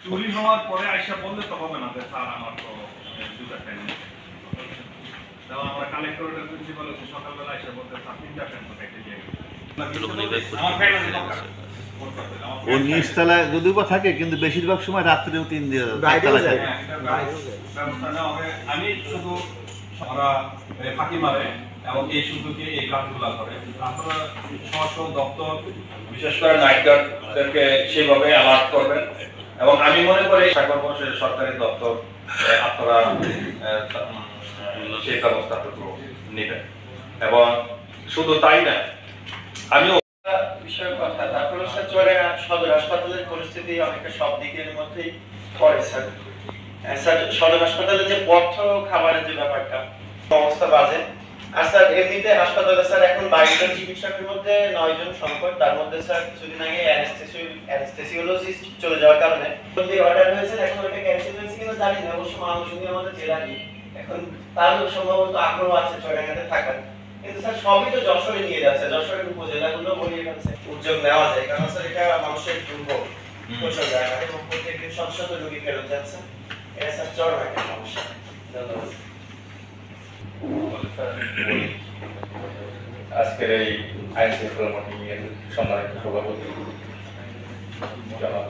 চুরি হওয়ার পরে আইসা বললে তো হবে না যে স্যার আমার তো দুটা ফ্যান তাও আমরা কালেক্টরের প্রিন্সিপাল হচ্ছে সকালবেলা আইসা বলতে স্যার তিনটা ফ্যান তো কেটে দিয়ে ও নিচতলায় যদিও বা থাকে কিন্তু বেশিরভাগ সময় রাত্রেও 3 দিয়ে আমি শুধু আমরা ফাঁকি মারে এবং এই সুযোগে এই কাজগুলো করে আপনারা স্ব দপ্তর বিশেষ করে নাইট গার্ডদেরকে সেইভাবে অ্যালার্ট করবেন এবং আমি মনে করি সরকারি দপ্তর আপনারা সেই ব্যবস্থাটুকু নেবেন এবং শুধু তাই না আমিও বিষয়ের কথা তারপরে স্যার চুয়াডাঙ্গা সদর হাসপাতালের পরিস্থিতি অনেকটা সব দিকের মধ্যেই পড়ে স্যার। স্যার সদর হাসপাতালে যে পথ্য খাবারের যে ব্যাপারটা অবস্থা বাজে। আর স্যার এমনিতে হাসপাতালে স্যার এখন 22 জন চিকিৎসকের মধ্যে 9 জন সংকট, তার মধ্যে স্যার কিছুদিন আগে অ্যানেস্থেসিওলজিস্ট চলে যাওয়ার কারণে অর্ডার হয়েছে, এখন ওটা ক্যান্সেল হয়েছে কিনা জানি না, অবশ্য মানুষজনই আমাদের জেলারই এখন তারও সম্ভবত আগ্রহ আছে চুয়াডাঙ্গাতে থাকার, কিন্তু স্যার সবই তো যশোরে নিয়ে যাচ্ছে, যশোরের উপজেলাগুলো বলিয়ে ফেলছে। উদ্যোগ নেওয়া যায় কারণ স্যার এটা মানুষের দুর্ভোগ প্রচুর জায়গায় এবং প্রত্যেকদিন শত শত রোগী ফেরত যাচ্ছে, এটা স্যার চরম একটা সমস্যা। ধন্যবাদ। আজকের এই আইন শৃঙ্খলা মন্ত্রী সম্মানিত সভাপতি জনাব